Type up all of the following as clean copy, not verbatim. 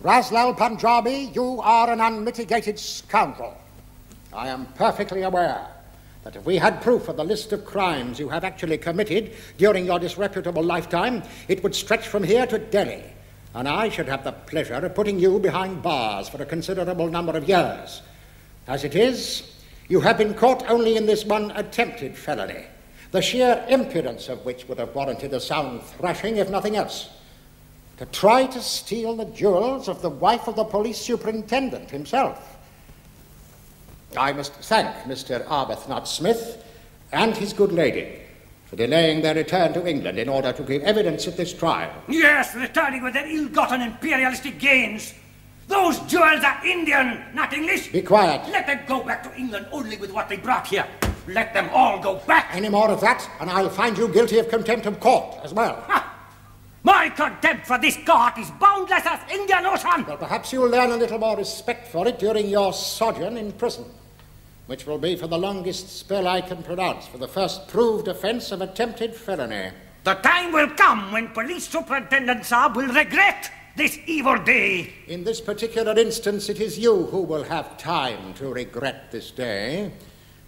Raslal Punjabi, you are an unmitigated scoundrel. I am perfectly aware that if we had proof of the list of crimes you have actually committed during your disreputable lifetime, it would stretch from here to Delhi, and I should have the pleasure of putting you behind bars for a considerable number of years. As it is, you have been caught only in this one attempted felony, the sheer impudence of which would have warranted a sound thrashing, if nothing else. To try to steal the jewels of the wife of the police superintendent himself. I must thank Mr. Arbuthnot Smith and his good lady for delaying their return to England in order to give evidence at this trial. Yes, returning with their ill-gotten imperialistic gains. Those jewels are Indian, not English. Be quiet. Let them go back to England only with what they brought here. Let them all go back. Any more of that, and I'll find you guilty of contempt of court as well. Ha! My contempt for this court is boundless as Indian Ocean. Well, perhaps you'll learn a little more respect for it during your sojourn in prison, which will be for the longest spell I can pronounce for the first proved offence of attempted felony. The time will come when Police Superintendent Saab will regret this evil day. In this particular instance, it is you who will have time to regret this day.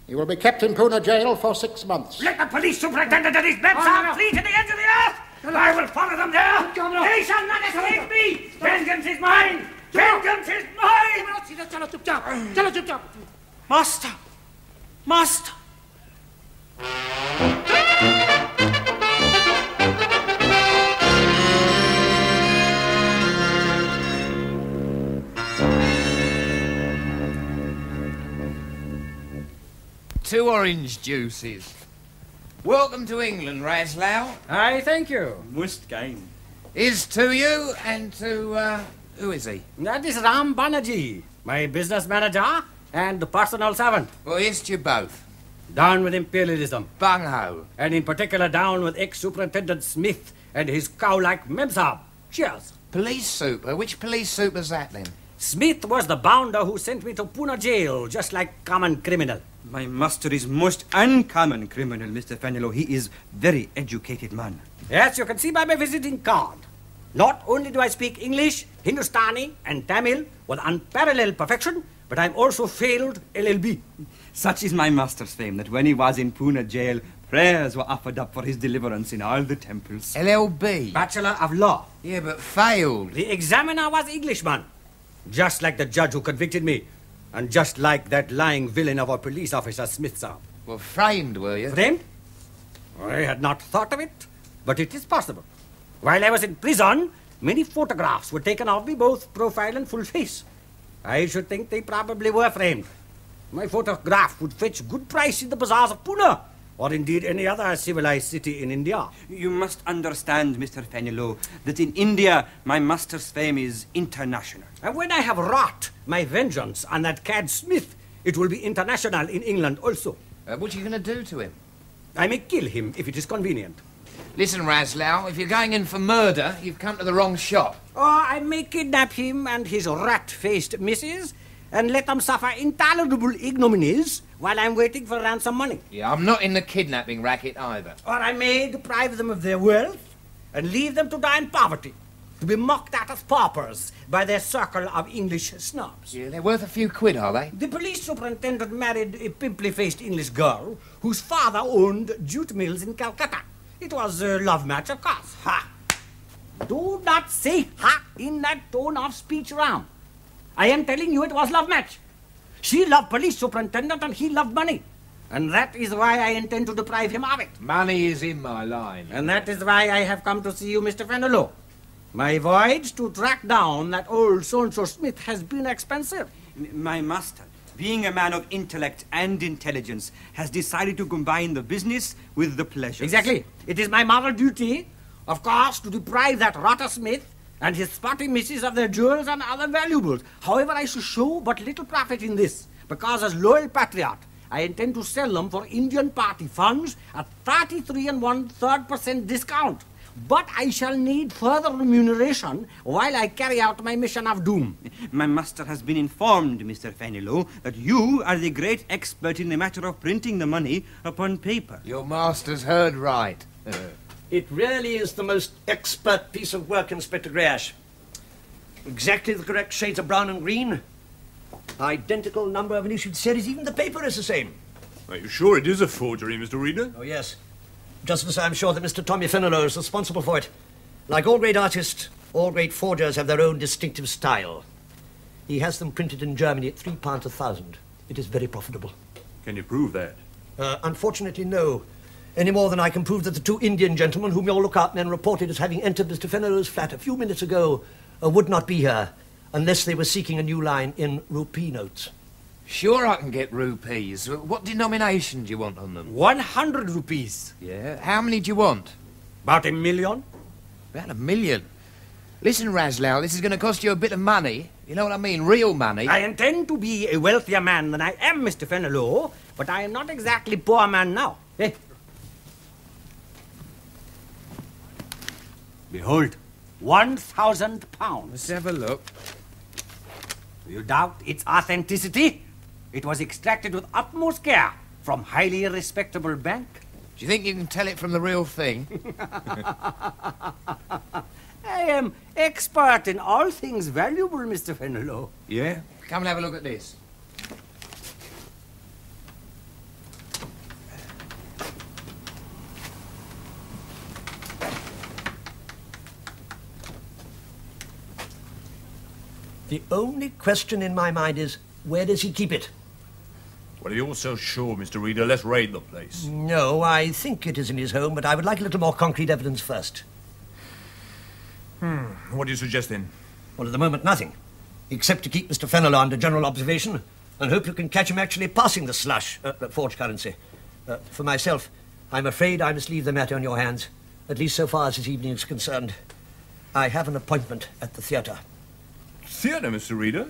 You will be kept in Pune jail for 6 months. Let the Police Superintendent and his men Saab flee to the ends of the earth. I will follow them there. They shall not escape me. Vengeance is mine. Vengeance is mine. Master! Master! Two orange juices. Welcome to England, Raslal. I thank you. Most kind. Is to you and to, who is he? That is Ram Banerjee, my business manager and the personal servant. Well, here's to you both. Down with imperialism. Bung-ho. And in particular down with ex-superintendent Smith and his cow-like Memsab. Cheers. Police super? Which police super's that then? Smith was the bounder who sent me to Pune jail, just like common criminal. My master is most uncommon criminal, Mr. Fenelon. He is very educated man. Yes, you can see by my visiting card. Not only do I speak English, Hindustani and Tamil with unparalleled perfection, but I'm also failed LLB. Such is my master's fame that when he was in Pune jail, prayers were offered up for his deliverance in all the temples. LLB? Bachelor of Law. Yeah, but failed. The examiner was Englishman, just like the judge who convicted me, and just like that lying villain of a police officer, Smith, sir. Well, framed, were you? Framed? I had not thought of it, but it is possible. While I was in prison, many photographs were taken of me, both profile and full face. I should think they probably were framed. My photograph would fetch good price in the bazaars of Pune, or indeed any other civilized city in India. You must understand, Mr. Fenelon, that in India, my master's fame is international. And when I have wrought my vengeance on that cad Smith, it will be international in England also. What are you going to do to him? I may kill him if it is convenient. Listen, Raslal, if you're going in for murder, you've come to the wrong shop. Or I may kidnap him and his rat-faced missus and let them suffer intolerable ignominies while I'm waiting for ransom money. Yeah, I'm not in the kidnapping racket either. Or I may deprive them of their wealth and leave them to die in poverty, to be mocked at as paupers by their circle of English snobs. Yeah, they're worth a few quid, are they? The police superintendent married a pimply-faced English girl whose father owned jute mills in Calcutta. It was a love match, of course. Ha! Do not say ha in that tone of speech, Ram. I am telling you it was love match. She loved police superintendent and he loved money. And that is why I intend to deprive him of it. Money is in my line. And that is why I have come to see you, Mr. Fenelon. My voyage to track down that old so-and-so Smith has been expensive. My master, being a man of intellect and intelligence, has decided to combine the business with the pleasure. Exactly. It is my moral duty, of course, to deprive that rotter Smith and his spotty missus of their jewels and other valuables. However, I shall show but little profit in this, because as loyal patriot, I intend to sell them for Indian party funds at 33 1/3% discount. But I shall need further remuneration while I carry out my mission of doom. My master has been informed, Mr. Fenelon, that you are the great expert in the matter of printing the money upon paper. Your master's heard right. It really is the most expert piece of work, Inspector Greash. Exactly the correct shades of brown and green. Identical number of an issued series. Even the paper is the same. Are you sure it is a forgery, Mr. Reader? Oh, yes. Just as I'm sure that Mr. Tommy Fenelon is responsible for it. Like all great artists, all great forgers have their own distinctive style. He has them printed in Germany at £3 a thousand. It is very profitable. Can you prove that? Unfortunately, no. Any more than I can prove that the two Indian gentlemen whom your lookout men reported as having entered Mr. Fenelon's flat a few minutes ago would not be here unless they were seeking a new line in rupee notes. Sure I can get rupees. What denomination do you want on them? 100 rupees. Yeah? How many do you want? About 1 million. About 1 million? Listen, Raslal, this is going to cost you a bit of money. You know what I mean? Real money. I intend to be a wealthier man than I am, Mr. Fenelon, but I am not exactly poor man now. Eh? Behold, £1,000. Let's have a look. Do you doubt its authenticity? It was extracted with utmost care from highly respectable bank. Do you think you can tell it from the real thing? I am expert in all things valuable, Mr. Fenelon. Yeah? Come and have a look at this. The only question in my mind is, where does he keep it? Well, you're so sure, Mr. Reader, let's raid the place. No, I think it is in his home, but I would like a little more concrete evidence first. What do you suggest, then? Well, at the moment, nothing. Except to keep Mr. Fenelon under general observation and hope you can catch him actually passing the slush, forged currency. For myself, I'm afraid I must leave the matter in your hands, at least so far as this evening is concerned. I have an appointment at the theatre. Theatre, Mr. Reader?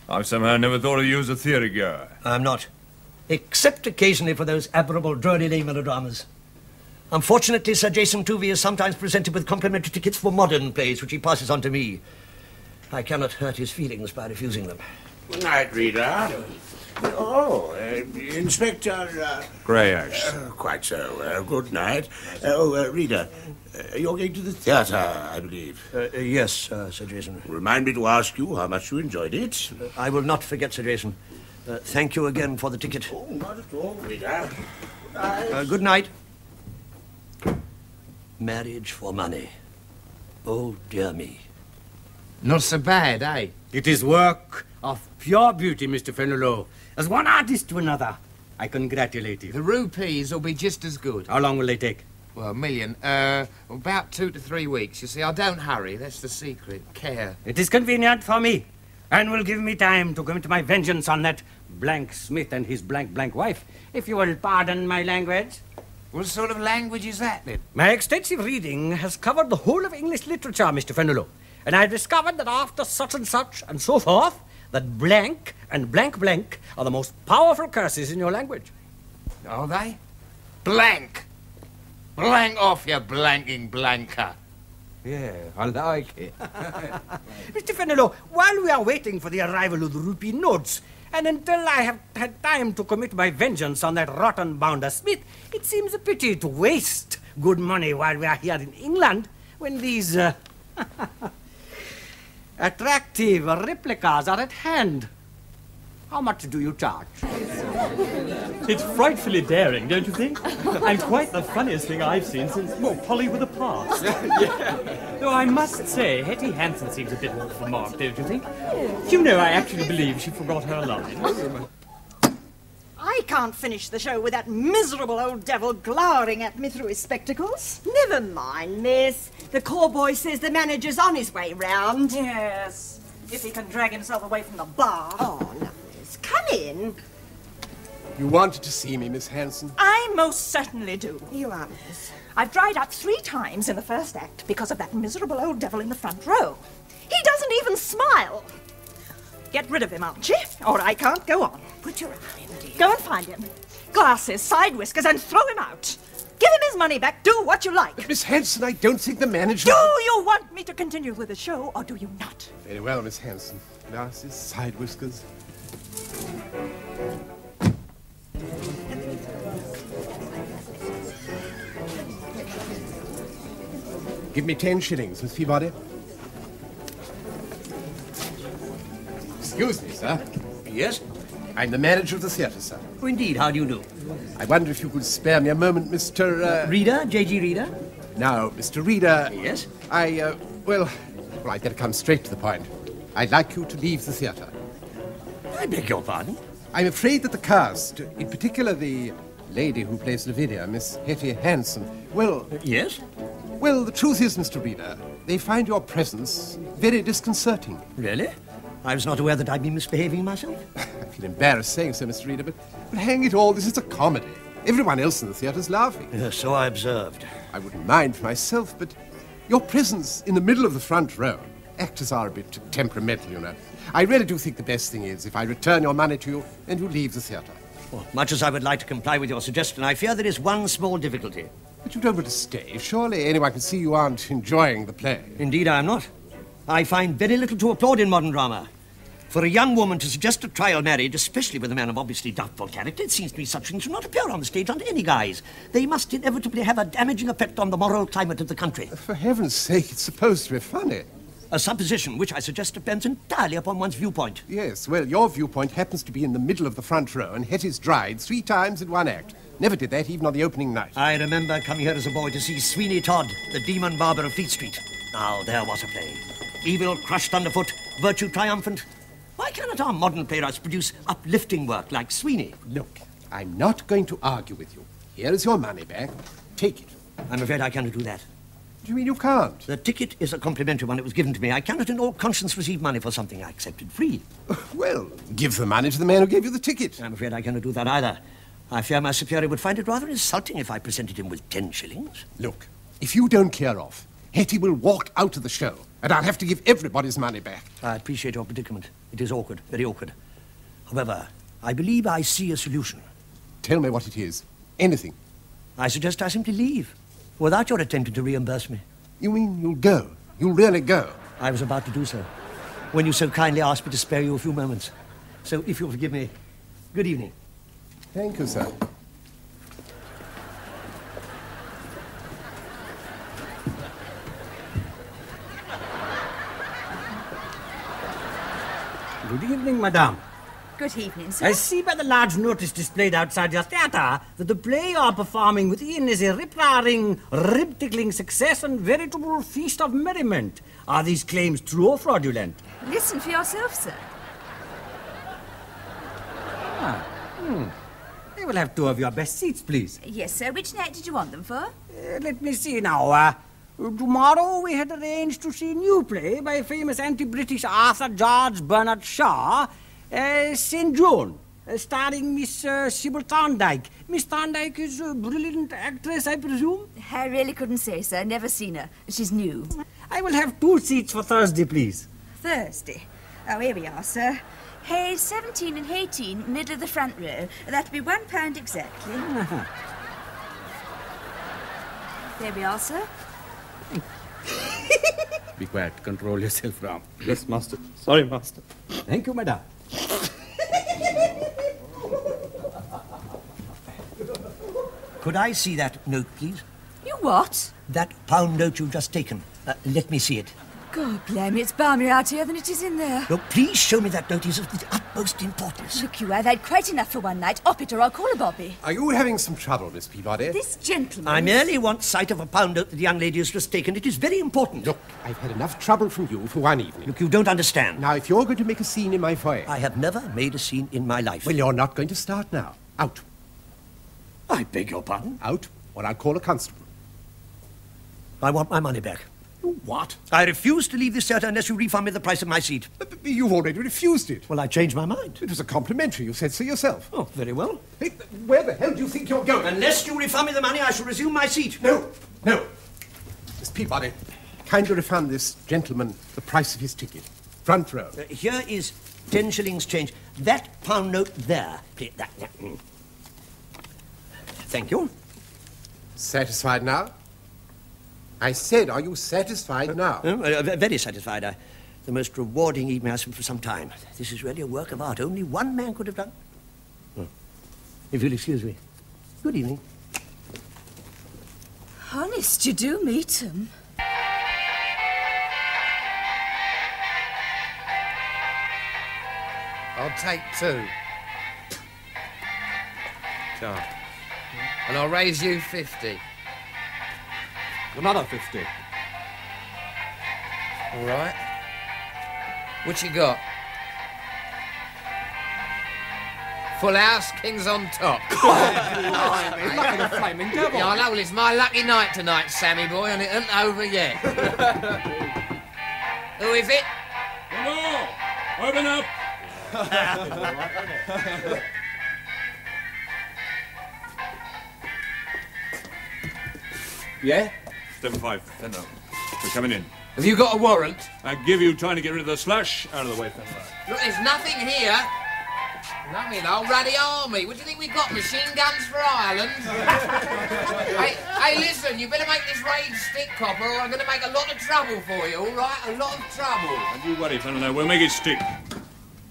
I've somehow never thought of you as a theatre goer. I'm not. Except occasionally for those admirable Drury Lane melodramas. Unfortunately, Sir Jason Tuvey is sometimes presented with complimentary tickets for modern plays, which he passes on to me. I cannot hurt his feelings by refusing them. Good night, Reader. Oh, Inspector... Greyash. Quite so. Good night. Reader, you're going to the theatre, I believe. Yes, Sir Jason. Remind me to ask you how much you enjoyed it. I will not forget, Sir Jason. Thank you again for the ticket. Oh, not at all, Reader. Good night. Marriage for money. Oh, dear me. Not so bad, eh? It is work of pure beauty, Mr. Fenelon. As one artist to another, I congratulate you. The rupees will be just as good. How long will they take? Well, 1 million. About 2 to 3 weeks. You see, I don't hurry. That's the secret. Care. It is convenient for me, and will give me time to commit my vengeance on that blank Smith and his blank wife, if you will pardon my language. What sort of language is that, then? My extensive reading has covered the whole of English literature, Mr. Fenelon, and I've discovered that after such and so forth, that blank and blank are the most powerful curses in your language. Are they? Blank. Blank off, you blanking blanker. Yeah, I like it. Mr. Fenelon, while we are waiting for the arrival of the rupee notes, and until I have had time to commit my vengeance on that rotten bounder Smith, it seems a pity to waste good money while we are here in England, when these attractive replicas are at hand. How much do you charge? It's frightfully daring, don't you think? And quite the funniest thing I've seen since, well, Polly with a past. Yeah. Though I must say, Hetty Hansen seems a bit off the mark, don't you think? You know, I actually believe she forgot her line. I I can't finish the show with that miserable old devil glowering at me through his spectacles. Never mind, miss. The call boy says the manager's on his way round. Yes, if he can drag himself away from the bar. Oh, no, miss. Come in. You wanted to see me, Miss Hanson? I most certainly do. You are, miss. I've dried up 3 times in the first act because of that miserable old devil in the front row. He doesn't even smile. Get rid of him, Archie, or I can't go on. Put your arm in, dear. Go and find him. Glasses, side whiskers, and throw him out. Give him his money back. Do what you like. Miss Hanson, I don't think the manager... Do you want me to continue with the show, or do you not? Very well, Miss Hanson. Glasses, side whiskers. Give me 10 shillings, Miss Peabody. Excuse me, sir. Yes? I'm the manager of the theatre, sir. Oh, indeed. How do you do? I wonder if you could spare me a moment, Mr. Reader? J.G. Reader? Now, Mr. Reader... Yes? Well, I'd better come straight to the point. I'd like you to leave the theatre. I beg your pardon? I'm afraid that the cast, in particular the lady who plays Lavinia, Miss Hetty Hanson, well... Yes? Well, the truth is, Mr. Reader, they find your presence very disconcerting. Really? I was not aware that I'd been misbehaving myself. I feel embarrassed saying so, Mr. Reader, but hang it all, this is a comedy. Everyone else in the theatre's laughing. Yes, so I observed. I wouldn't mind for myself, but your presence in the middle of the front row, actors are a bit temperamental, you know. I really do think the best thing is if I return your money to you and you leave the theatre. Well, much as I would like to comply with your suggestion, I fear there is one small difficulty. But you don't want to stay. Surely anyone can see you aren't enjoying the play. Indeed, I am not. I find very little to applaud in modern drama. For a young woman to suggest a trial marriage, especially with a man of obviously doubtful character, it seems to me such things should not appear on the stage under any guise. They must inevitably have a damaging effect on the moral climate of the country. For heaven's sake, it's supposed to be funny. A supposition which I suggest depends entirely upon one's viewpoint. Yes, well, your viewpoint happens to be in the middle of the front row, and Hetty's dried 3 times in one act. Never did that, even on the opening night. I remember coming here as a boy to see Sweeney Todd, the demon barber of Fleet Street. Now, there was a play. Evil crushed underfoot, virtue triumphant. Why cannot our modern playwrights produce uplifting work like Sweeney? Look, I'm not going to argue with you. Here is your money back. Take it. I'm afraid I cannot do that. What do you mean you can't? The ticket is a complimentary one. It was given to me. I cannot in all conscience receive money for something I accepted free. Well, give the money to the man who gave you the ticket. I'm afraid I cannot do that either. I fear my superior would find it rather insulting if I presented him with 10 shillings. Look, if you don't clear off, Hetty will walk out of the show, and I'll have to give everybody's money back. I appreciate your predicament. It is awkward, very awkward. However, I believe I see a solution. Tell me what it is. Anything. I suggest I simply leave, without your attempting to reimburse me. You mean you'll go? You'll really go? I was about to do so, when you so kindly asked me to spare you a few moments. So, if you'll forgive me, good evening. Thank you, sir. Good evening, madame. Good evening, sir. I see by the large notice displayed outside your theatre that the play you are performing within is a rip-roaring, rib-tickling success and veritable feast of merriment. Are these claims true or fraudulent? Listen for yourself, sir. I will have 2 of your best seats, please. Yes, sir. Which night did you want them for? Let me see now. Tomorrow we had arranged to see a new play by famous anti-British Arthur George Bernard Shaw, St. John, starring Miss Sybil Thorndyke. Miss Thorndyke is a brilliant actress, I presume? I really couldn't say, sir. Never seen her. She's new. I will have 2 seats for Thursday, please. Thursday? Oh, here we are, sir. Hay 17 and 18, middle of the front row. That'll be £1 exactly. There we are, sir. Be quiet. Control yourself, Ram. Yes, master. Sorry, master. Thank you, madam. Could I see that note, please? You what? That pound note you've just taken. Let me see it. God, blimey, it's balmier out here than it is in there. Look, please show me that note. It's of the utmost importance. Look, you have had quite enough for one night. Op it or I'll call a bobby. Are you having some trouble, Miss Peabody? This gentleman... I merely want sight of a pound note that the young lady has just taken. It is very important. Look, I've had enough trouble from you for one evening. Look, you don't understand. Now, if you're going to make a scene in my foyer... I have never made a scene in my life. Well, you're not going to start now. Out. I beg your pardon? Out, or I'll call a constable. I want my money back. What? I refuse to leave this theatre unless you refund me the price of my seat. But you've already refused it. Well, I changed my mind. It was a complimentary. You said so yourself. Oh, very well. Hey, where the hell do you think you're going? Unless you refund me the money, I shall resume my seat. No. Miss Peabody, kindly refund this gentleman the price of his ticket. Front row. Here is 10 shillings change. That pound note there. That. Thank you. Satisfied now? I said, are you satisfied now? Very satisfied. The most rewarding evening I've seen for some time. This is really a work of art. Only one man could have done. If you'll excuse me. Good evening. Honest, you do meet him. I'll take 2. Sure. And I'll raise you 50. Another 50. All right. What you got? Full house, kings on top. Lucky the flaming devil. Yeah, I know. Well, it's my lucky night tonight, Sammy boy, and it ain't over yet. Who is it? Hello! Open up! Yeah? 75, Fenner. We're coming in. Have you got a warrant? I give you time to get rid of the slush. Out of the way, Fenner. Look, there's nothing here. Nothing, old ruddy army. What do you think we got? Machine guns for Ireland? hey, listen, you better make this raid stick, copper, or I'm going to make a lot of trouble for you, all right? A lot of trouble. Don't you worry, Fenner. We'll make it stick.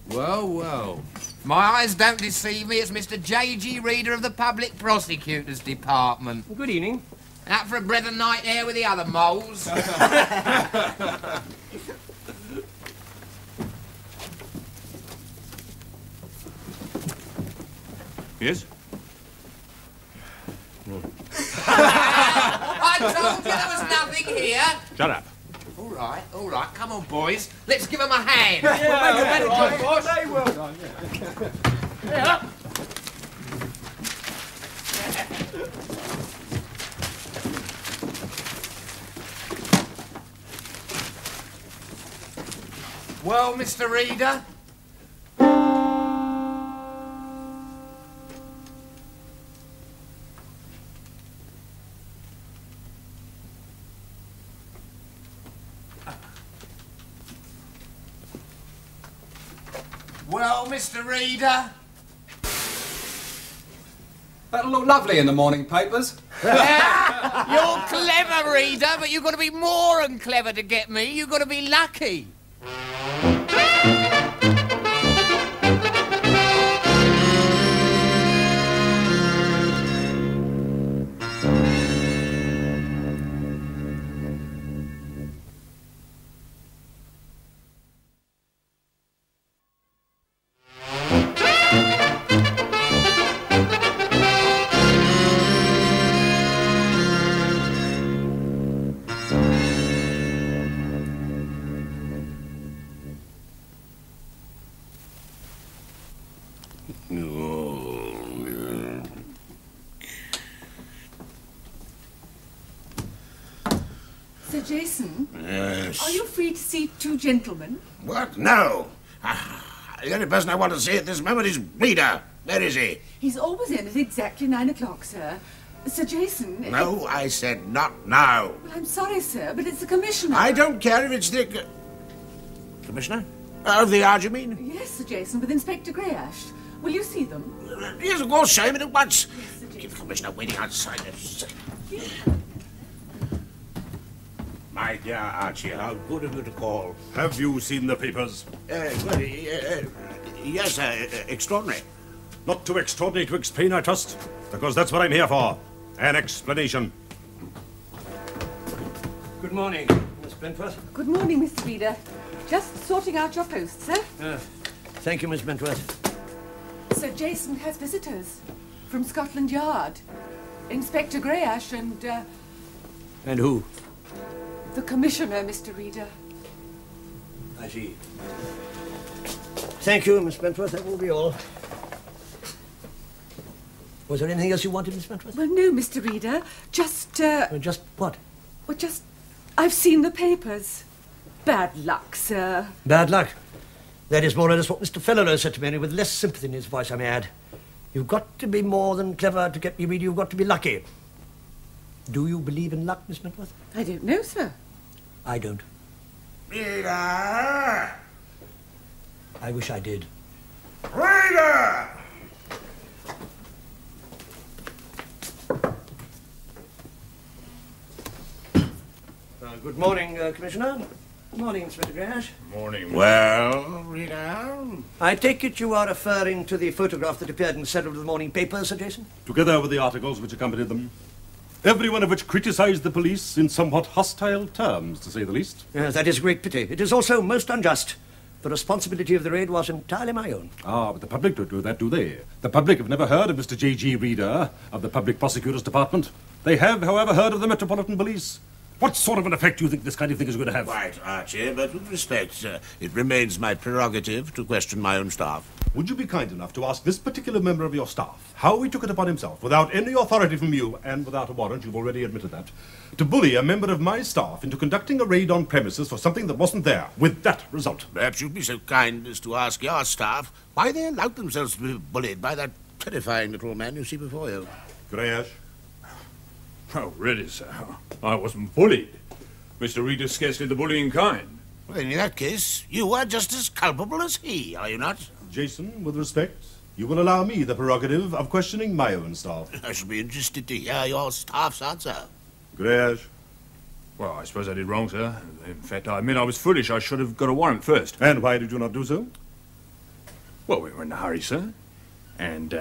Well. If my eyes don't deceive me, it's Mr. J.G. Reader of the Public Prosecutor's Department. Good evening. Out for a breath of night air with the other moles. Yes? I told you there was nothing here. Shut up. All right, come on, boys. Let's give them a hand. They will. Yeah. Well, Mr. Reader? Well, Mr. Reader? That'll look lovely in the morning papers. You're clever, Reader, but you've got to be more than clever to get me. You've got to be lucky. Sir Jason? Yes. Are you free to see 2 gentlemen? What? No. The only person I want to see at this moment is Reader. Where is he? He's always in at exactly 9 o'clock, sir. Sir Jason... No, I said not now. Well, I'm sorry, sir, but it's the Commissioner. I don't care if it's the... Commissioner? Of the yard, you mean? Yes, Sir Jason, with Inspector Greyash. Will you see them? Yes, of course, show him at once. Yes, Sir Jason. Keep the Commissioner waiting outside. My dear Archie, how good of you to call. Have you seen the papers? Yes, extraordinary. Not too extraordinary to explain, I trust, because that's what I'm here for. An explanation. Good morning, Miss Brentworth. Good morning, Mr. Reader. Just sorting out your post, sir. Thank you, Miss Brentworth. Sir Jason has visitors from Scotland Yard. Inspector Greyash and, And who? the Commissioner, Mr. Reader. I see. Thank you, Miss Brentworth. That will be all. Was there anything else you wanted, Miss Wentworth? Well, no, Mr. Reader. Just, Just what? Well, just... I've seen the papers. Bad luck, sir. Bad luck. That is more or less what Mr. Fenelon said to me, with less sympathy in his voice, I may add. You've got to be more than clever to get me reading. You've got to be lucky. Do you believe in luck, Miss Wentworth? I don't know, sir. I don't. Reader! I wish I did. Reader! Good morning, Commissioner. Good morning, Inspector Grash. Morning. Well, Reader? I take it you are referring to the photograph that appeared in several of the morning papers, Sir Jason? Together with the articles which accompanied them, every one of which criticised the police in somewhat hostile terms, to say the least. Yes, that is a great pity. It is also most unjust. The responsibility of the raid was entirely my own. Ah, but the public don't do that, do they? The public have never heard of Mr. J.G. Reader of the Public Prosecutor's Department. They have, however, heard of the Metropolitan Police. What sort of an effect do you think this kind of thing is going to have? Right, Archie, but with respect, it remains my prerogative to question my own staff. Would you be kind enough to ask this particular member of your staff how he took it upon himself, without any authority from you, and without a warrant, you've already admitted that, to bully a member of my staff into conducting a raid on premises for something that wasn't there, with that result? Perhaps you'd be so kind as to ask your staff why they allowed themselves to be bullied by that terrifying little man you see before you. Grash? Oh, really, sir? I wasn't bullied. Mr. Reader's scarcely the bullying kind. Well, in that case, you are just as culpable as he, are you not? Jason, with respect, you will allow me the prerogative of questioning my own staff. I shall be interested to hear your staff's answer. Grash? Well, I suppose I did wrong, sir. In fact, I admit I was foolish. I should have got a warrant first. And why did you not do so? Well, we were in a hurry, sir. And,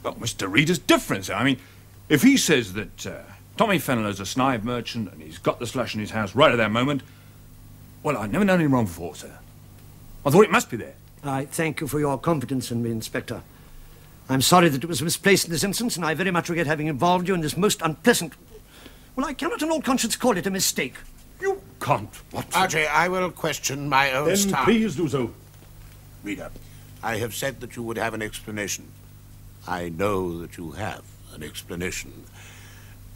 well, Mr. Reader's different, sir. I mean, if he says that Tommy Fenelon's a snipe merchant and he's got the slush in his house right at that moment, well, I've never known him wrong before, sir. I thought it must be there. I thank you for your confidence in me, Inspector. I'm sorry that it was misplaced in this instance, and I very much regret having involved you in this most unpleasant... Well, I cannot in all conscience call it a mistake. You can't. What? Archie, I will question my own Then staff. please do so. Reader, I have said that you would have an explanation. I know that you have an explanation.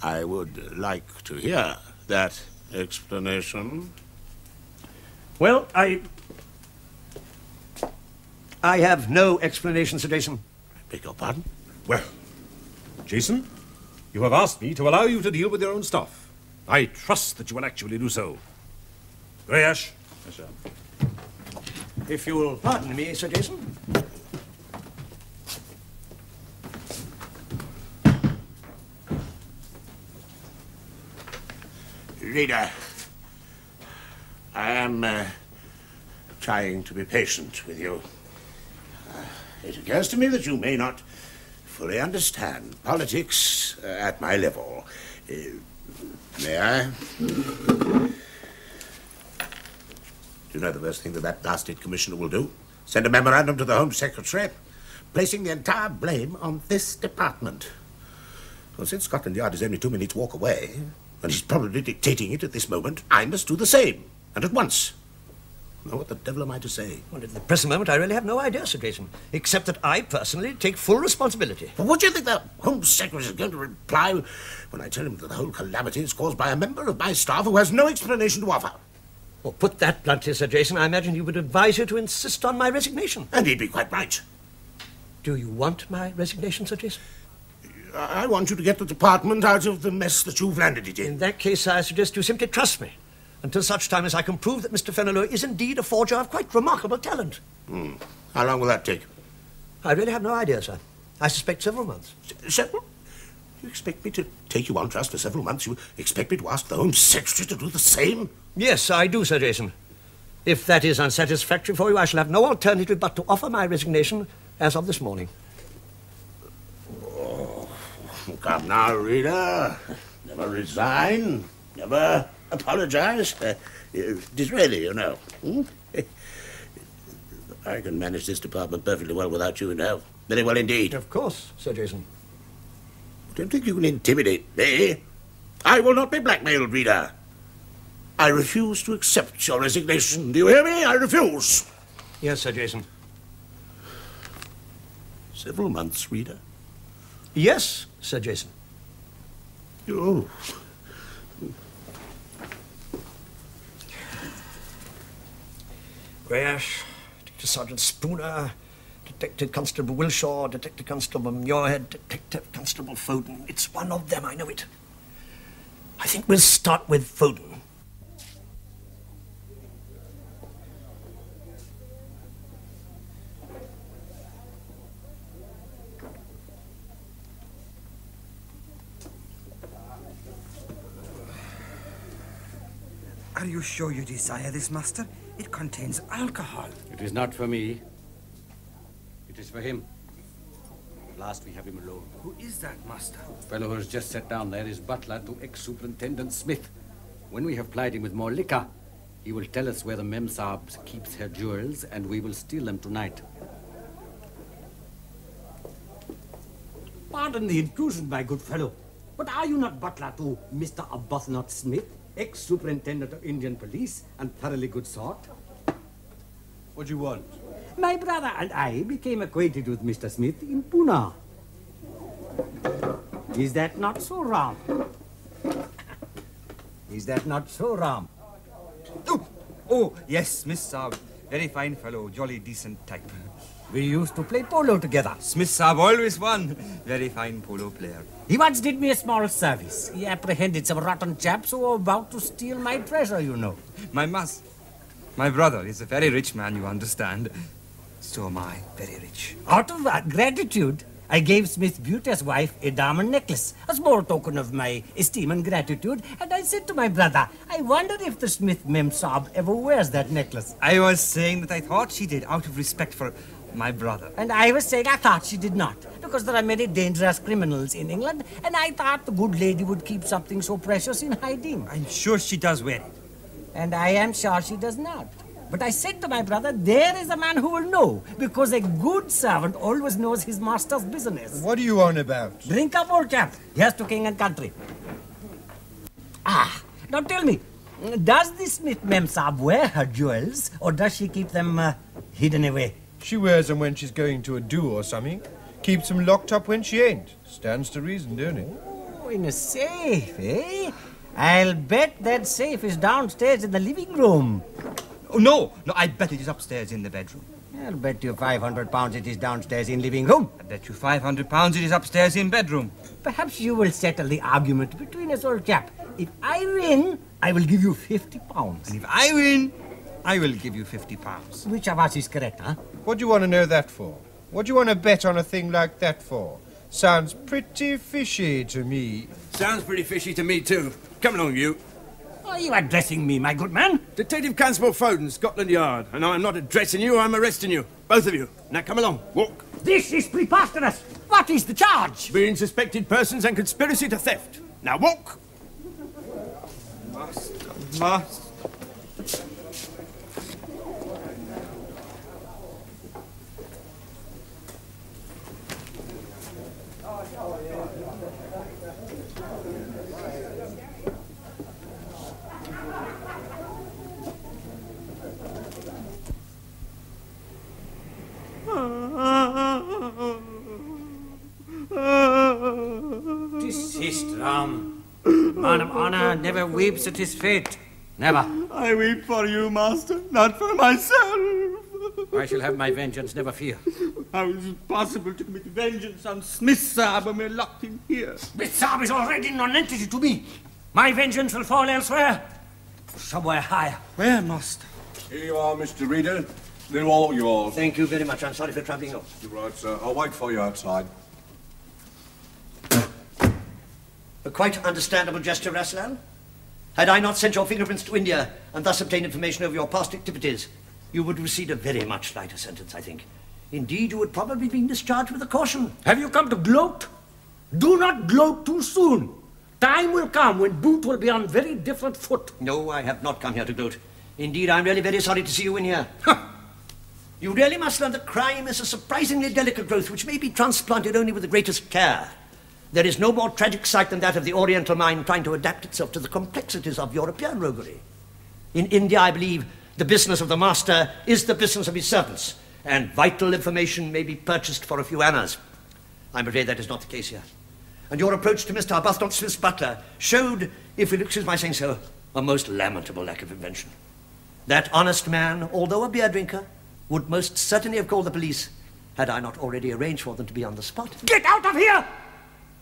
I would like to hear that explanation. Well, I have no explanation, Sir Jason. I beg your pardon? Well, Jason, you have asked me to allow you to deal with your own stuff. I trust that you will actually do so. Grash? Yes, sir. If you will pardon me, Sir Jason. Reader, I am trying to be patient with you. It occurs to me that you may not fully understand politics at my level. May I? Do you know the worst thing that blasted commissioner will do? Send a memorandum to the Home Secretary, placing the entire blame on this department. Well, since Scotland Yard is only 2 minutes' walk away, and he's probably dictating it at this moment, I must do the same, and at once. Now, what the devil am I to say? Well, at the present moment, I really have no idea, Sir Jason, except that I personally take full responsibility. But what do you think the Home Secretary is going to reply when I tell him that the whole calamity is caused by a member of my staff who has no explanation to offer? Well, put that bluntly, Sir Jason, I imagine he would advise you to insist on my resignation. And he'd be quite right. Do you want my resignation, Sir Jason? I want you to get the department out of the mess that you've landed it in. In that case, I suggest you simply trust me, until such time as I can prove that Mr. Fenelon is indeed a forger of quite remarkable talent. How long will that take? I really have no idea, sir. I suspect several months. Several? You expect me to take you on trust for several months? You expect me to ask the Home Secretary to do the same? Yes, I do, Sir Jason. If that is unsatisfactory for you, I shall have no alternative but to offer my resignation as of this morning. Oh, come now, Reader. Never resign. Never apologize. Disraeli, you know. I can manage this department perfectly well without you, you know. Very well indeed. Of course, Sir Jason. Don't think you can intimidate me. I will not be blackmailed, Reader. I refuse to accept your resignation. Do you hear me? I refuse. Yes, Sir Jason. Several months, Reader. Yes, Sir Jason. Oh. Greash, Detective Sergeant Spooner, Detective Constable Wilshaw, Detective Constable Muirhead, Detective Constable Foden. It's one of them, I know it. I think we'll start with Foden. Are you sure you desire this, Master? It contains alcohol. It is not for me. It is for him. At last we have him alone. Who is that, Master? The fellow who has just sat down there is butler to ex-superintendent Smith. When we have plied him with more liquor, he will tell us where the Memsahib keeps her jewels, and we will steal them tonight. Pardon the intrusion, my good fellow, but are you not butler to Mr. Arbuthnot Smith, ex-superintendent of Indian police and thoroughly good sort? What do you want? My brother and I became acquainted with Mr. Smith in Pune. Is that not so, Ram? Is that not so, Ram? Oh, yes, Miss Saab. Very fine fellow, jolly decent type. We used to play polo together. Smith Saab always won. Very fine polo player. He once did me a small service. He apprehended some rotten chaps who were about to steal my treasure, you know. My brother is a very rich man, you understand. So am I, very rich. Out of gratitude, I gave Smith Butter's wife a diamond necklace, a small token of my esteem and gratitude, and I said to my brother, I wonder if the Smith Memsahib ever wears that necklace. I was saying that I thought she did, out of respect for my brother. And I was saying I thought she did not, because there are many dangerous criminals in England, and I thought the good lady would keep something so precious in hiding. I'm sure she does wear it. And I am sure she does not. But I said to my brother, there is a man who will know, because a good servant always knows his master's business. What are you on about? Drink up, old chap. Here's to king and country. Now tell me, does the Smith Memsahib wear her jewels, or does she keep them hidden away? She wears them when she's going to a do or something. Keeps them locked up when she ain't. Stands to reason, don't it? Oh, in a safe, eh? I'll bet that safe is downstairs in the living room. Oh, no, I bet it is upstairs in the bedroom. I'll bet you £500 it is downstairs in living room. I bet you £500 it is upstairs in bedroom. Perhaps you will settle the argument between us, old chap. If I win, I will give you £50. And if I win, I will give you £50. Which of us is correct, huh? What do you want to know that for? What do you want to bet on a thing like that for? Sounds pretty fishy to me. Sounds pretty fishy to me, too. Come along, you. Are you addressing me, my good man? Detective Constable Foden, Scotland Yard. And I'm not addressing you, I'm arresting you. Both of you. Now come along, walk. This is preposterous. What is the charge? Being suspected persons and conspiracy to theft. Now walk. Master. Desist, Ram. Man of honor never weeps at his fate. Never. I weep for you, master, not for myself. I shall have my vengeance, never fear. How is it possible to commit vengeance on Smith Saab when we're locked in here? Smith Saab is already non-entity to me. My vengeance will fall elsewhere. Somewhere higher. Where, master? Here you are, Mr. Reader. They're all yours. Thank you very much. I'm sorry for troubling you. You're right, sir. I'll wait for you outside. A quite understandable gesture, Raslan. Had I not sent your fingerprints to India and thus obtained information over your past activities, you would receive a very much lighter sentence, I think. Indeed, you would probably be discharged with a caution. Have you come to gloat? Do not gloat too soon. Time will come when boot will be on very different foot. No, I have not come here to gloat. Indeed, I'm really very sorry to see you in here. You really must learn that crime is a surprisingly delicate growth which may be transplanted only with the greatest care. There is no more tragic sight than that of the Oriental mind trying to adapt itself to the complexities of European roguery. In India, I believe, the business of the master is the business of his servants, and vital information may be purchased for a few annas. I'm afraid that is not the case here. And your approach to Mr. Arbuthnot Smith's butler showed, if you'll excuse my saying so, a most lamentable lack of invention. That honest man, although a beer drinker, would most certainly have called the police had I not already arranged for them to be on the spot. Get out of here!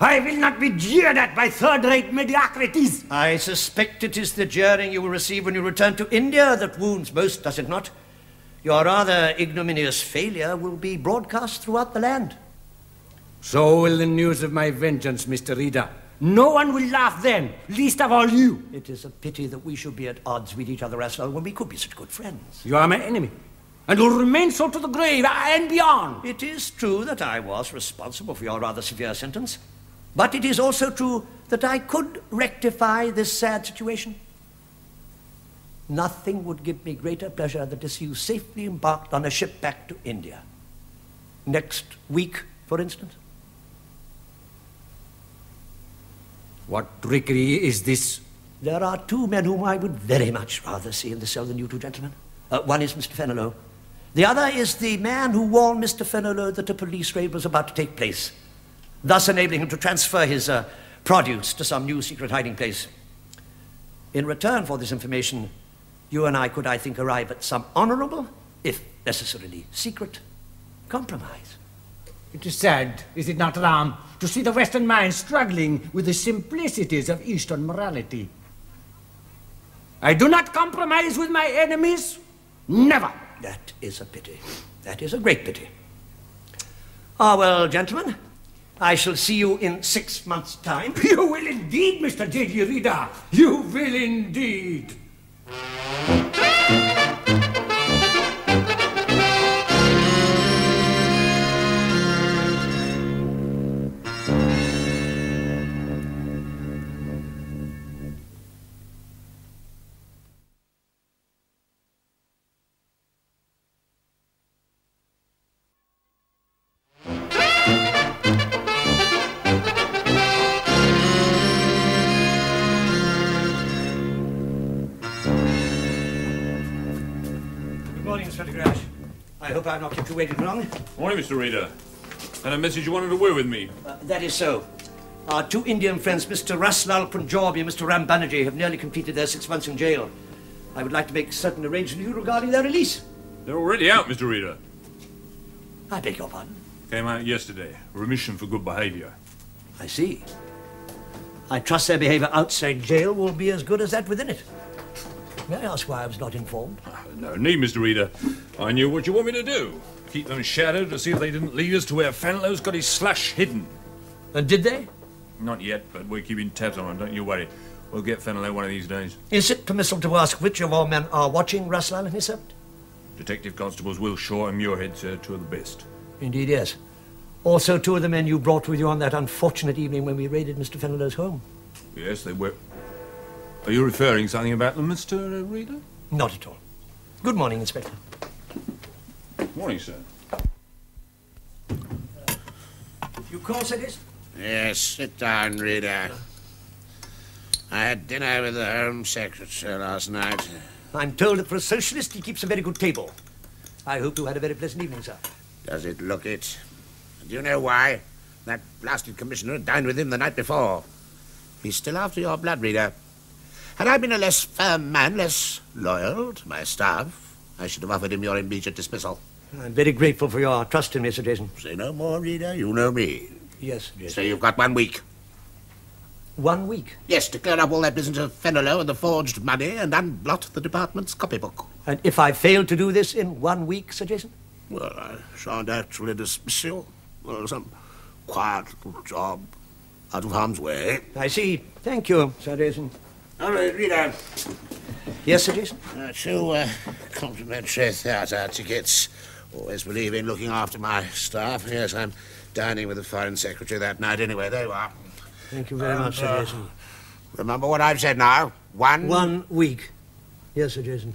I will not be jeered at by third-rate mediocrities. I suspect it is the jeering you will receive when you return to India that wounds most, does it not? Your rather ignominious failure will be broadcast throughout the land. So will the news of my vengeance, Mr. Reader. No one will laugh then, least of all you. It is a pity that we should be at odds with each other, Russell, when we could be such good friends. You are my enemy, and will remain so to the grave and beyond. It is true that I was responsible for your rather severe sentence, but it is also true that I could rectify this sad situation. Nothing would give me greater pleasure than to see you safely embarked on a ship back to India. Next week, for instance. What trickery is this? There are two men whom I would very much rather see in the cell than you two gentlemen. One is Mr. Fenelon. The other is the man who warned Mr. Fenelon that a police raid was about to take place, thus enabling him to transfer his produce to some new secret hiding place. In return for this information, you and I could, I think, arrive at some honorable, if necessarily secret, compromise. It is sad, is it not, Ram, to see the Western mind struggling with the simplicities of Eastern morality. I do not compromise with my enemies. Never. That is a pity. That is a great pity. Ah, well, gentlemen, I shall see you in 6 months' time. You will indeed, Mr. J.G. Reader. You will indeed. I hope I've not kept you waiting long. Morning, Mr. Reader. Had a message you wanted to word with me? That is so. Our two Indian friends, Mr. Raslal Punjabi and Mr. Ram Banerjee, have nearly completed their 6 months in jail. I would like to make certain arrangements with you regarding their release. They're already out, Mr. Reader. I beg your pardon? Came out yesterday. Remission for good behaviour. I see. I trust their behaviour outside jail will be as good as that within it. May I ask why I was not informed? No need, Mr. Reader. I knew what you want me to do. Keep them shadowed to see if they didn't lead us to where Fenelon's got his slash hidden. And did they? Not yet, but we're keeping tabs on them, don't you worry. We'll get Fenelon one of these days. Is it permissible to ask which of our men are watching Raslal and his servant? Detective Constables Will Shaw and Muirhead, sir, two of the best. Indeed, yes. Also, two of the men you brought with you on that unfortunate evening when we raided Mr. Fenelon's home. Yes, they were. Are you referring something about them, Mr. Reader? Not at all. Good morning, Inspector. Morning, sir. You call, Sedis? Yes, sit down, Reader. I had dinner with the Home Secretary last night. I'm told that for a socialist he keeps a very good table. I hope you had a very pleasant evening, sir. Does it look it? Do you know why? That blasted commissioner dined with him the night before. He's still after your blood, Reader. Had I been a less firm man, less loyal to my staff, I should have offered him your immediate dismissal. I'm very grateful for your trust in me, Sir Jason. Say no more, Reader. You know me. Yes, yes. So you've got 1 week. 1 week? Yes, to clear up all that business of Fenelon and the forged money and unblot the department's copybook. And if I fail to do this in 1 week, Sir Jason? Well, I shan't actually dismiss you. Well, some quiet little job out of harm's way. I see. Thank you, Sir Jason. All right, Reader. Yes, Sir Jason? 2 complimentary theatre tickets. Always believe in looking after my staff. Yes, I'm dining with the Foreign Secretary that night anyway. There you are. Thank you very much, Sir Jason. Remember what I've said now. 1 week. Yes, Sir Jason.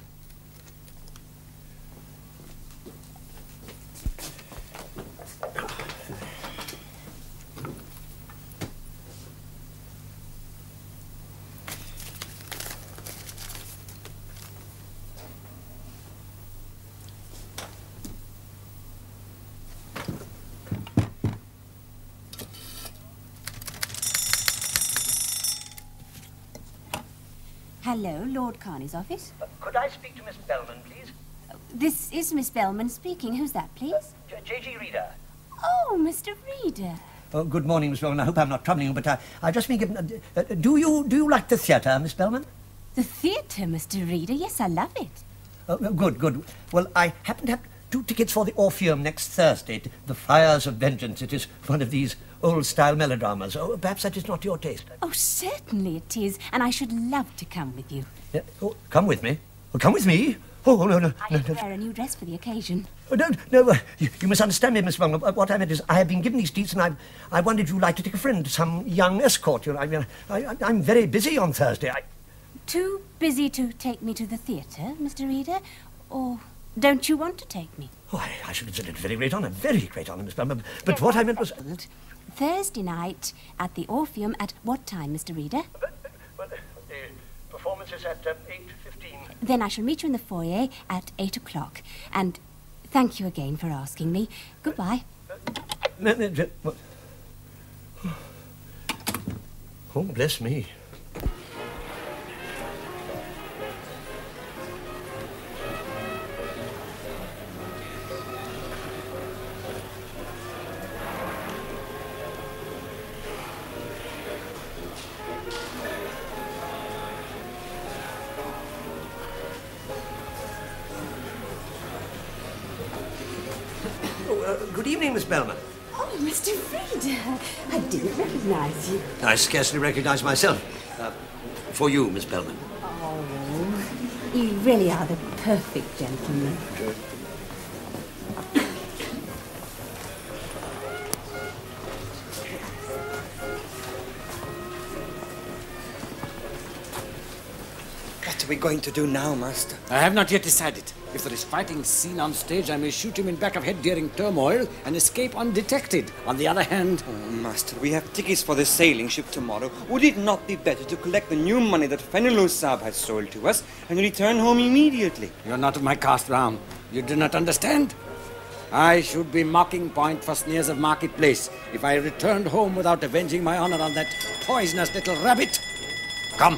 Hello, Lord Carney's office. Could I speak to Miss Bellman, please? This is Miss Bellman speaking. Who's that, please? J.G. Reader. Oh, Mr. Reader. Oh, good morning, Miss Bellman. I hope I'm not troubling you, but I've just been given... do you like the theatre, Miss Bellman? The theatre, Mr. Reader? Yes, I love it. Oh, good. Well, I happen to have 2 tickets for the Orpheum next Thursday, The Fires of Vengeance. It is one of these old-style melodramas. Oh, perhaps that is not your taste. Oh, certainly it is, and I should love to come with you. Yeah. Oh, come with me? Oh, come with me? Oh, no. I should wear a new dress for the occasion. Oh, no, you misunderstand me, Miss Bellman. What I meant is I have been given these seats and I wondered if you'd like to take a friend, some young escort. You know, I'm very busy on Thursday. Too busy to take me to the theatre, Mr. Reader? Or don't you want to take me? Oh, I should consider it a very great honour, Miss Bellman. But what I meant was... Thursday night at the Orpheum at what time, Mr. Reader? Well, the performance is at 8:15. Then I shall meet you in the foyer at 8 o'clock. And thank you again for asking me. Goodbye. Oh, bless me. Good evening, Miss Bellman. Oh, Mr. Reader, I didn't recognise you. I scarcely recognise myself. For you, Miss Bellman. Oh, you really are the perfect gentleman. What are we going to do now, Master? I have not yet decided. If there is fighting scene on stage, I may shoot him in back of head during turmoil and escape undetected. On the other hand... Oh, Master, we have tickets for the sailing ship tomorrow. Would it not be better to collect the new money that Fenelon Saab has sold to us and return home immediately? You're not of my caste, Ram. You do not understand? I should be mocking point for sneers of marketplace if I returned home without avenging my honor on that poisonous little rabbit. Come.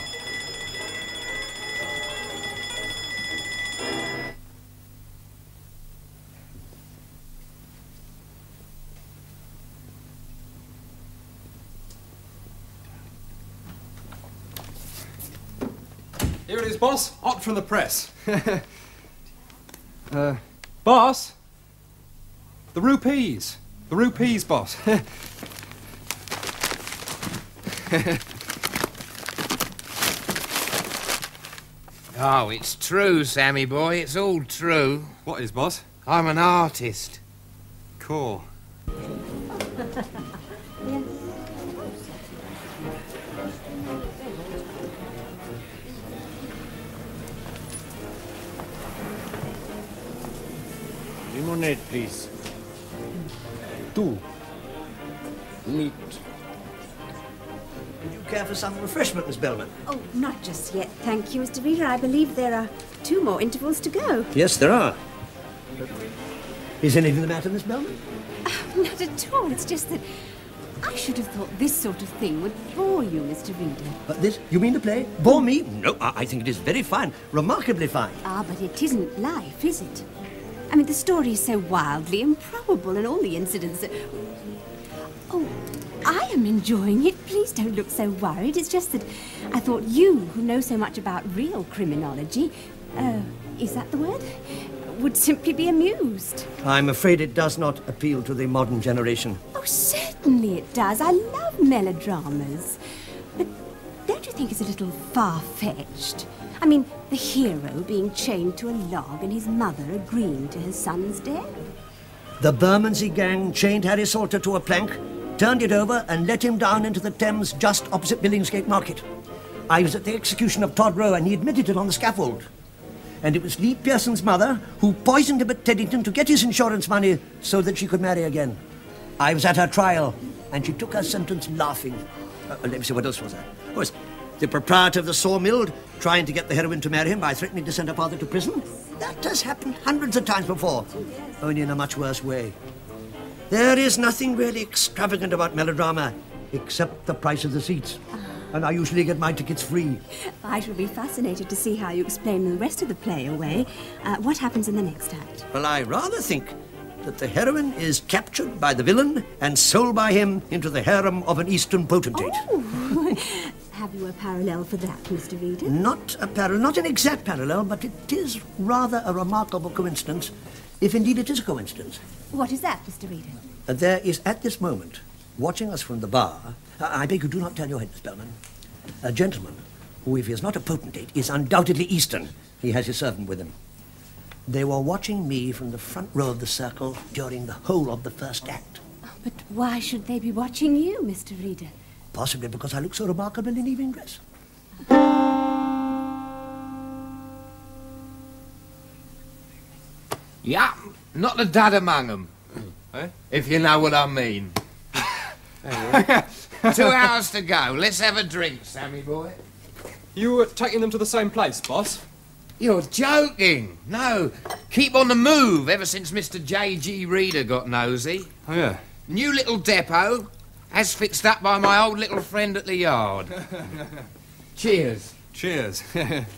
Here it is, boss. Hot from the press. Boss? The rupees. The rupees, boss. Oh, it's true, Sammy boy. It's all true. What is, boss? I'm an artist. Cool. Lemonade, please. 2. Neat. Would you care for some refreshment, Miss Bellman? Oh, not just yet, thank you, Mr. Reader. I believe there are 2 more intervals to go. Yes, there are. Is anything the matter, Miss Bellman? Not at all. It's just that I should have thought this sort of thing would bore you, Mr. Reader. This? You mean the play? Bore me? No, I think it is very fine. Remarkably fine. Ah, but it isn't life, is it? I mean, the story is so wildly improbable and all the incidents that... Oh, I am enjoying it. Please don't look so worried. It's just that I thought you, who know so much about real criminology, is that the word? Would simply be amused. I'm afraid it does not appeal to the modern generation. Oh, certainly it does. I love melodramas. But don't you think it's a little far-fetched? I mean, the hero being chained to a log and his mother agreeing to his son's death. The Bermondsey gang chained Harry Salter to a plank, turned it over and let him down into the Thames just opposite Billingsgate Market. I was at the execution of Todd Rowe and he admitted it on the scaffold. And it was Lee Pearson's mother who poisoned him at Teddington to get his insurance money so that she could marry again. I was at her trial and she took her sentence laughing. Let me see, what else was there? Oh, yes, the proprietor of the sawmill trying to get the heroine to marry him by threatening to send her father to prison. That has happened hundreds of times before, only in a much worse way. There is nothing really extravagant about melodrama, except the price of the seats. and I usually get my tickets free. I shall be fascinated to see how you explain the rest of the play away. What happens in the next act? Well, I rather think that the heroine is captured by the villain and sold by him into the harem of an Eastern potentate. Oh. Have you a parallel for that, Mr. Reader? Not an exact parallel, but it is rather a remarkable coincidence, if indeed it is a coincidence. What is that, Mr. Reader? There is at this moment, watching us from the bar, I beg you do not turn your head, Miss Bellman, a gentleman who, if he is not a potentate, is undoubtedly Eastern. He has his servant with him. They were watching me from the front row of the circle during the whole of the first act. Oh, but why should they be watching you, Mr. Reader? Possibly because I look so remarkable in evening dress. Yeah, not a dad among them. If you know what I mean. 2 hours to go. Let's have a drink, Sammy boy. You were taking them to the same place, boss? You're joking. No. Keep on the move ever since Mr. J.G. Reader got nosy. Oh, yeah. New little depot, as fixed up by my old little friend at the yard. Cheers. Cheers.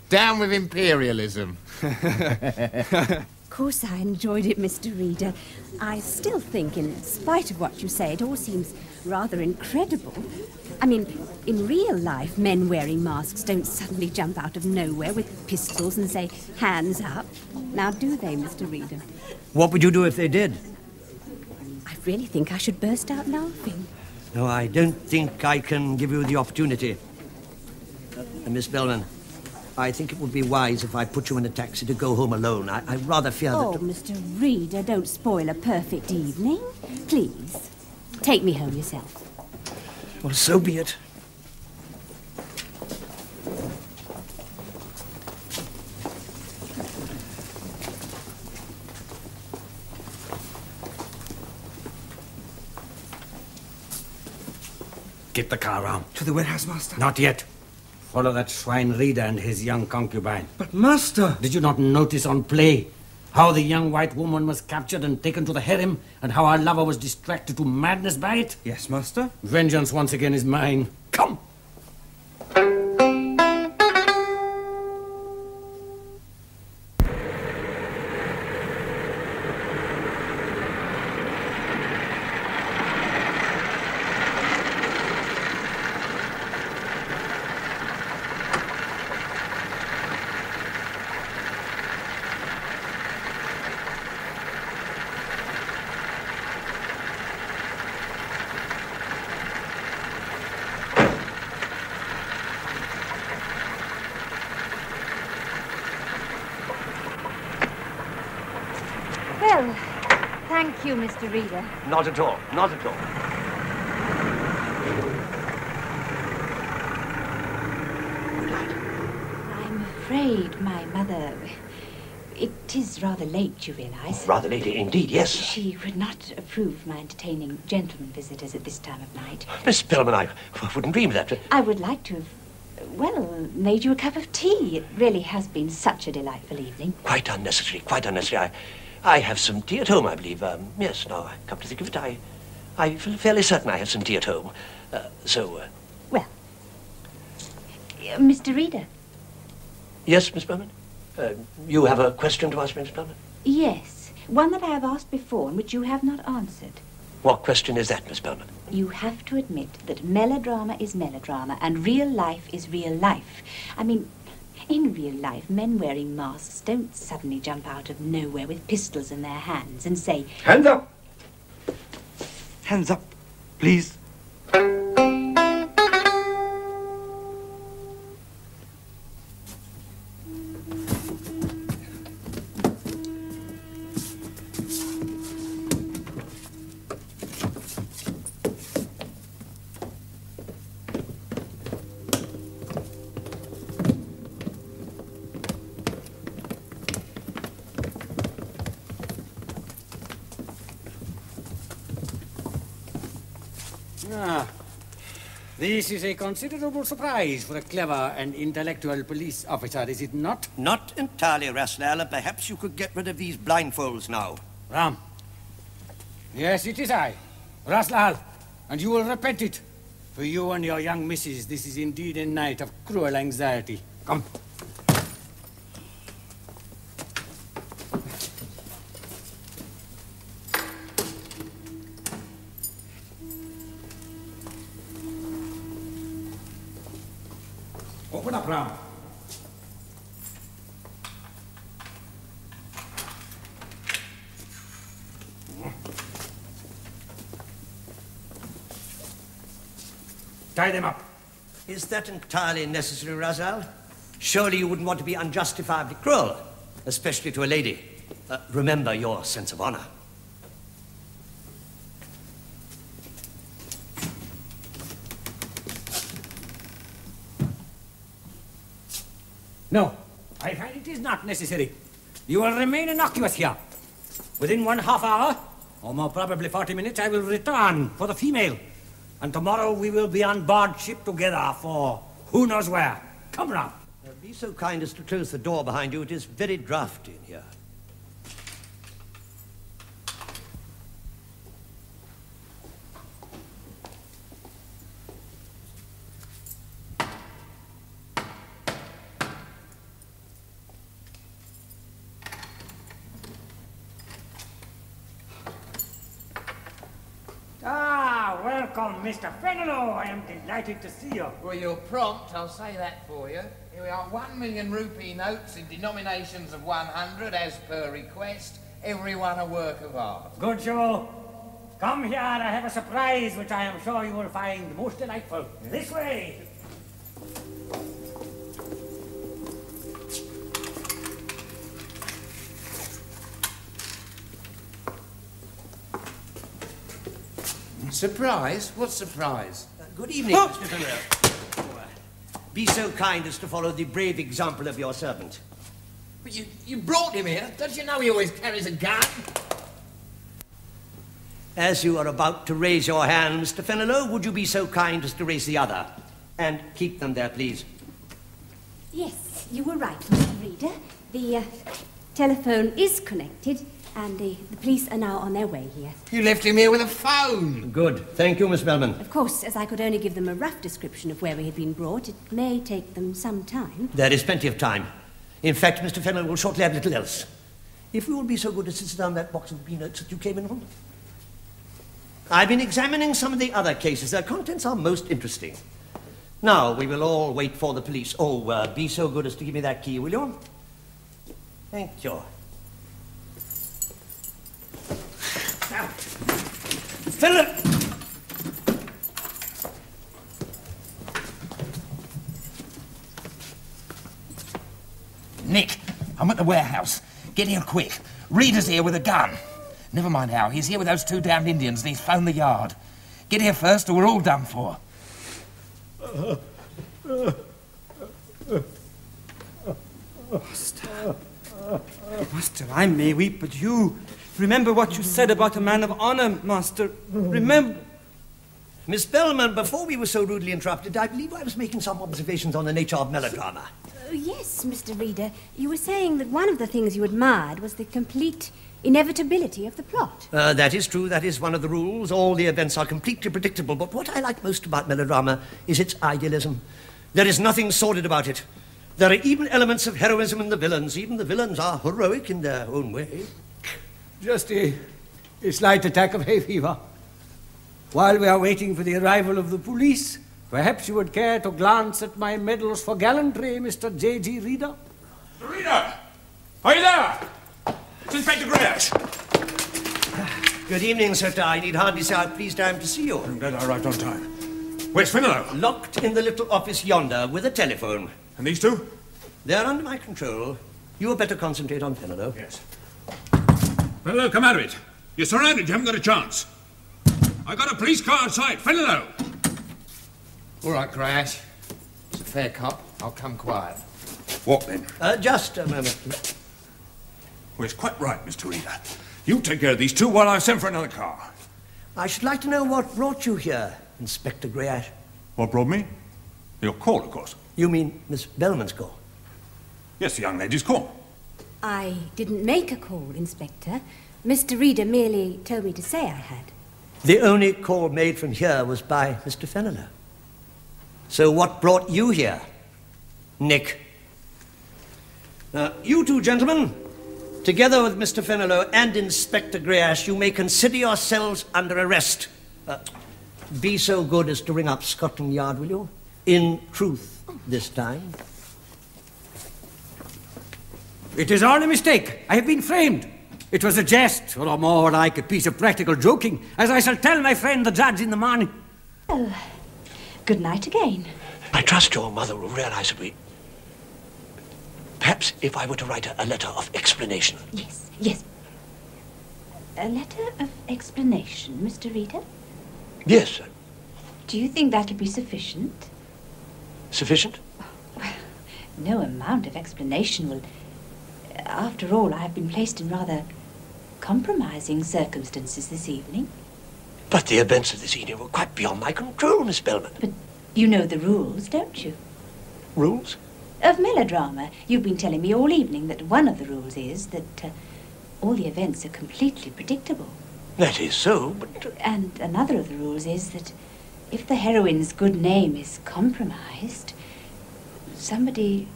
Down with imperialism. Of course I enjoyed it, Mr. Reader. I still think, in spite of what you say, it all seems rather incredible. I mean, in real life, men wearing masks don't suddenly jump out of nowhere with pistols and say, hands up. Now, do they, Mr. Reader? What would you do if they did? I really think I should burst out laughing. No, I don't think I can give you the opportunity. Miss Bellman, I think it would be wise if I put you in a taxi to go home alone. I rather fear that... Oh, Mr. Reader, don't spoil a perfect evening. Please, take me home yourself. Well, so be it. Get the car round. To the warehouse, master? Not yet. Follow that swine Reader and his young concubine. But, master... Did you not notice on play how the young white woman was captured and taken to the harem, and how our lover was distracted to madness by it? Yes, master. Vengeance once again is mine. Come! Well, thank you, Mr. Reader. Not at all. Not at all. I'm afraid my mother... It is rather late, you realise. Rather late indeed, yes. She would not approve my entertaining gentlemen visitors at this time of night. Miss Bellman, I wouldn't dream of that. I would like to have, well, made you a cup of tea. It really has been such a delightful evening. Quite unnecessary, quite unnecessary. I have some tea at home, I believe. Yes, now, come to think of it, I feel fairly certain I have some tea at home. Well, Mr. Reader. Yes, Miss Bellman? You have a question to ask me, Miss Bellman? Yes, one that I have asked before and which you have not answered. What question is that, Miss Bellman? You have to admit that melodrama is melodrama and real life is real life. I mean, in real life, men wearing masks don't suddenly jump out of nowhere with pistols in their hands and say... Hands up! Hands up, please. This is a considerable surprise for a clever and intellectual police officer, is it not? Not entirely, Raslal, and perhaps you could get rid of these blindfolds now. Ram. Yes, it is I, Raslal, and you will repent it. For you and your young missus, this is indeed a night of cruel anxiety. Come. Open up, Ram. Tie them up. Is that entirely necessary, Razal? Surely you wouldn't want to be unjustifiably cruel, especially to a lady. Remember your sense of honor. No, I find it is not necessary. You will remain innocuous here. Within 1/2 hour, or more probably 40 minutes, I will return for the female. And tomorrow we will be on board ship together for who knows where. Come round. Be so kind as to close the door behind you. It is very drafty in here. Welcome, Mr. Fenelon. I am delighted to see you. Well, you're prompt, I'll say that for you. Here we are, 1 million rupee notes in denominations of 100, as per request. Every one a work of art. Good show. Come here, I have a surprise which I am sure you will find most delightful. This way. Surprise? What surprise? Good evening, Mr. Fenelon. Be so kind as to follow the brave example of your servant. But you brought him here. Don't you know he always carries a gun? As you are about to raise your hand, Mr. Fenelon, would you be so kind as to raise the other? And keep them there, please. Yes, you were right, Mr. Reader. The telephone is connected, and the police are now on their way here. You left him here with a phone. Good. Thank you, Miss Bellman. Of course, as I could only give them a rough description of where we had been brought, it may take them some time. There is plenty of time. In fact, Mr. Fenelon will shortly have little else. If you will be so good as to sit down that box of peanuts that you came in on. I've been examining some of the other cases. Their contents are most interesting. Now, we will all wait for the police. Oh, be so good as to give me that key, will you? Thank you. Now, Philip! Nick, I'm at the warehouse. Get here quick. Reader's here with a gun. Never mind how. He's here with those two damned Indians and he's phoned the yard. Get here first or we're all done for. Master, I may weep, but you... Remember what you said about a man of honor, Master. Remember... Miss Bellman, before we were so rudely interrupted, I believe I was making some observations on the nature of melodrama. Oh, yes, Mr. Reader. You were saying that one of the things you admired was the complete inevitability of the plot. That is true. That is one of the rules. All the events are completely predictable. But what I like most about melodrama is its idealism. There is nothing sordid about it. There are even elements of heroism in the villains. Even the villains are heroic in their own way. Just a slight attack of hay fever. While we are waiting for the arrival of the police, perhaps you would care to glance at my medals for gallantry, Mr. J.G. Reader? Reader! Are you there? It's Inspector Greash. Good evening, sir. I need hardly say how pleased I am to see you. I'm glad I arrived on time. Where's Fenelon? Locked in the little office yonder with a telephone. And these two? They're under my control. You had better concentrate on Fenelon. Yes. Fenelon, come out of it. You're surrounded. You haven't got a chance. I got a police car outside. Fenelon! All right, Greash. It's a fair cop. I'll come quiet. Walk then. Just a moment. Well, it's quite right, Mr. Reader. You take care of these two while I send for another car. I should like to know what brought you here, Inspector Greash. What brought me? Your call, of course. You mean Miss Bellman's call? Yes, the young lady's call. I didn't make a call, Inspector. Mr. Reader merely told me to say I had. The only call made from here was by Mr. Fenelon. So what brought you here, Nick? Now, you two gentlemen, together with Mr. Fenelon and Inspector Greash, you may consider yourselves under arrest. Be so good as to ring up Scotland Yard, will you? In truth, this time. It is all a mistake. I have been framed. It was a jest, or more like a piece of practical joking, as I shall tell my friend the judge in the morning. Well, good night again. I trust your mother will realize that we... Perhaps if I were to write a letter of explanation. Yes, yes. A letter of explanation, Mr. Reader? Yes, sir. Do you think that'll be sufficient? Sufficient? Well, no amount of explanation will... After all, I have been placed in rather compromising circumstances this evening. But the events of this evening were quite beyond my control, Miss Bellman. But you know the rules, don't you? Rules? Of melodrama. You've been telling me all evening that one of the rules is that all the events are completely predictable. That is so, but... And another of the rules is that if the heroine's good name is compromised, somebody...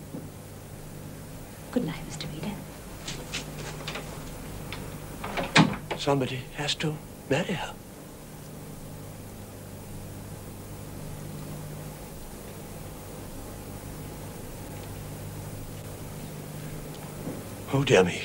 Good night, Mr. Reader. Somebody has to marry her. Oh, dear me.